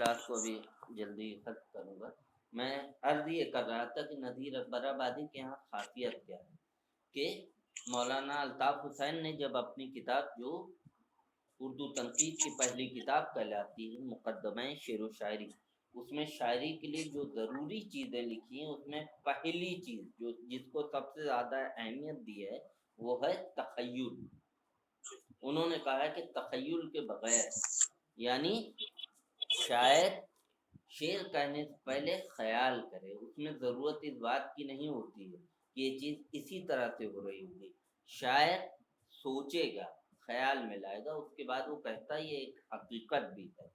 Class کو ابھی جلدی ختم کروں گا۔ میں عرض یہ کر رہا تھا کہ نذیر اکبر آبادی کے یہاں خاصیت کیا ہے کہ مولانا الطاف حسین نے جب اپنی کتاب جو اردو تنقید کی پہلی کتاب کہلاتی ہے مقدمہ شعر و شاعری، اس میں شاعری کے لیے جو ضروری چیزیں لکھی ہیں اس میں پہلی چیز جو جس کو سب سے زیادہ اہمیت دی ہے وہ ہے تخیل۔ انہوں نے کہا ہے کہ تخیل کے بغیر یعنی شاعر شعر کہنے سے پہلے خیال کرے، اس میں ضرورت اس بات کی نہیں ہوتی ہے کہ یہ چیز اسی طرح سے ہو رہی ہوگی، شاعر سوچے گا، خیال میں لائے گا، اس کے بعد وہ کہتا ہے یہ ایک حقیقت بھی ہے۔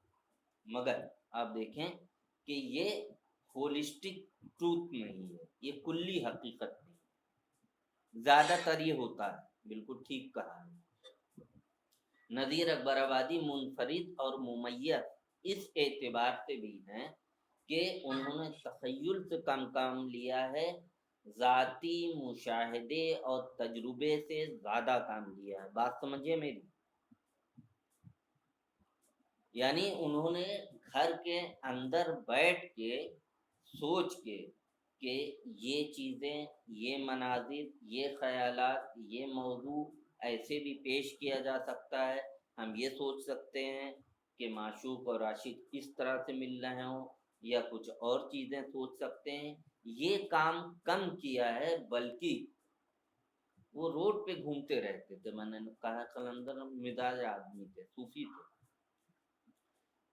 مگر آپ دیکھیں کہ یہ ہولسٹک ٹروتھ نہیں ہے، یہ کلی حقیقت نہیں ہے، زیادہ تر یہ ہوتا ہے، بالکل ٹھیک کہا ہے۔ نذیر اکبر آبادی منفرد اور ممیز اس اعتبار سے بھی ہیں کہ انہوں نے تخیل سے کام لیا ہے، ذاتی مشاہدے اور تجربے سے زیادہ کام لیا ہے۔ بات سمجھے میری؟ یعنی انہوں نے گھر کے اندر بیٹھ کے سوچ کے کہ یہ چیزیں، یہ مناظر، یہ خیالات، یہ موضوع ایسے بھی پیش کیا جا سکتا ہے، ہم یہ سوچ سکتے ہیں کہ معشوق اور عاشق اس طرح سے مل رہے ہوں یا کچھ اور چیزیں سوچ سکتے ہیں۔ یہ کام کم کیا ہے، بلکہ وہ روڈ پہ گھومتے رہتے تھے، میں نے کہا قلندر مزاج آدمی تھے، صوفی تھے،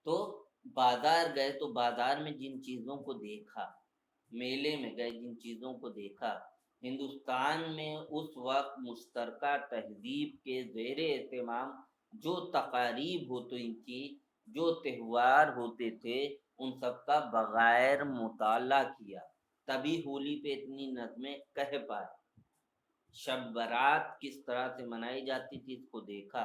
تو بازار گئے تو بازار میں جن چیزوں کو دیکھا، میلے میں گئے جن چیزوں کو دیکھا، ہندوستان میں اس وقت مشترکہ تہذیب کے زیر اہتمام جو تقاریب ہوتی تھی، جو تہوار ہوتے تھے، ان سب کا بغیر مطالعہ کیا تبھی ہولی پہ اتنی نظمیں کہہ پائے۔ شب برات کس طرح سے منائی جاتی تھی اس کو دیکھا،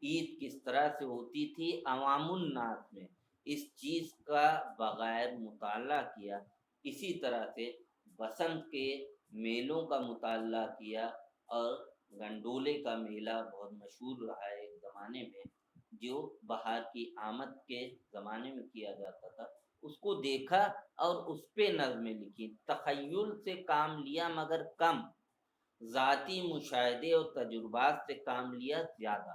عید کس طرح سے ہوتی تھی عوام الناس میں، اس چیز کا بغیر مطالعہ کیا۔ اسی طرح سے بسنت کے میلوں کا مطالعہ کیا، اور گنڈولے کا میلہ بہت مشہور رہا ہے ایک زمانے میں، جو بہار کی آمد کے زمانے میں کیا جاتا تھا، اس کو دیکھا اور اس پہ نظمیں لکھی۔ تخیل سے کام لیا مگر کم، ذاتی مشاہدے اور تجربات سے کام لیا زیادہ۔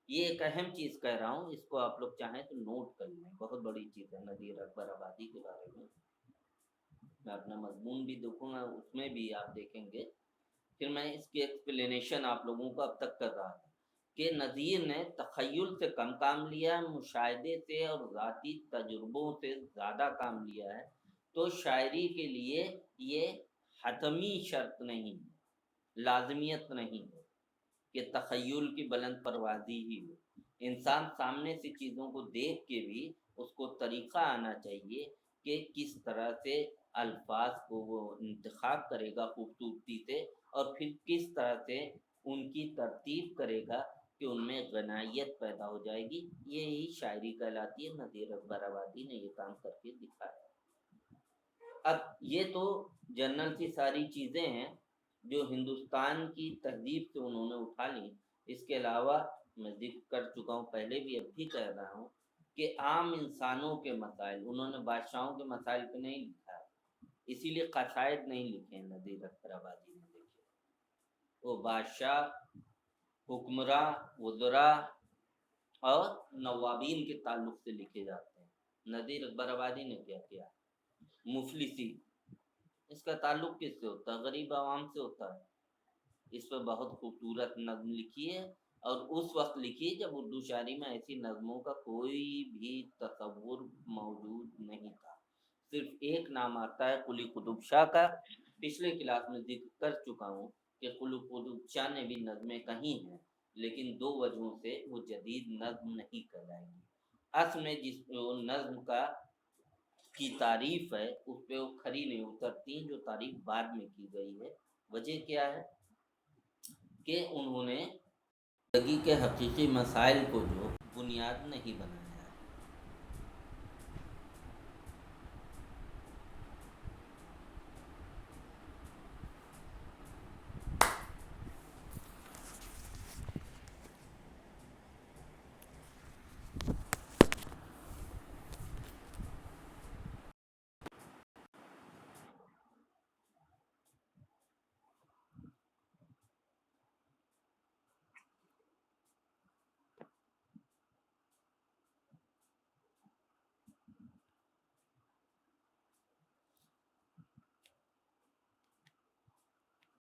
یہ ایک اہم چیز کہہ رہا ہوں، اس کو آپ لوگ چاہیں تو نوٹ کر لیں، بہت بڑی چیز ہے نذیر اکبر آبادی کے بارے میں۔ میں اپنا مضمون بھی دیکھوں گا، اس میں بھی آپ دیکھیں گے، پھر میں اس کی ایکسپلینیشن آپ لوگوں کو اب تک کر رہا تھا کہ نذیر نے تخیل سے کم کام لیا، مشاہدے سے اور ذاتی تجربوں سے زیادہ کام لیا ہے، تو شاعری کے لیے یہ حتمی شرط نہیں، لازمیت نہیں ہے کہ تخیل کی بلند پروازی ہی ہو۔ انسان سامنے سے چیزوں کو دیکھ کے بھی اس کو طریقہ آنا چاہیے کہ کس طرح سے الفاظ کو وہ انتخاب کرے گا خوبصورتی سے، اور پھر کس طرح سے ان کی ترتیب کرے گا کہ ان میں غنائیت پیدا ہو جائے گی۔ یہی شاعری کہلاتی ہے، نذیر اکبر آبادی نے یہ کام کر کے دکھایا۔ اب یہ تو جنرل سی ساری چیزیں ہیں جو ہندوستان کی تہذیب سے انہوں نے اٹھا لی۔ اس کے علاوہ میں ذکر کر چکا ہوں پہلے بھی، اب بھی کہہ رہا ہوں کہ عام انسانوں کے مسائل، انہوں نے بادشاہوں کے مسائل پہ نہیں لکھا ہے، اسی لیے قصائد نہیں لکھے ہیں نذیر اکبر آبادی نے۔ دیکھے وہ بادشاہ، حکمراں، وزراء اور نوابین کے تعلق سے لکھے جاتے ہیں۔ نذیر اکبر آبادی نے کیا کیا؟ مفلسی، اس کا تعلق کس سے ہوتا ہے؟ غریب عوام سے ہوتا ہے۔ اس پہ بہت خوبصورت نظم لکھی ہے، اور اس وقت لکھی جب اردو شاعری میں ایسی نظموں کا کوئی بھی تصور موجود نہیں تھا۔ صرف ایک نام آتا ہے قلی قطب شاہ کا، پچھلے کلاس میں ذکر کر چکا ہوں کہ قلی قطب شاہ نے بھی نظمیں کہی ہیں، لیکن دو وجہوں سے وہ جدید نظم نہیں کہلائے گی۔ اصل میں جس نظم کی تعریف ہے اس پہ وہ کھری نہیں اترتی، جو تعریف بعد میں کی گئی ہے۔ وجہ کیا ہے کہ انہوں نے زندگی کے حقیقی مسائل کو جو بنیاد نہیں بنایا۔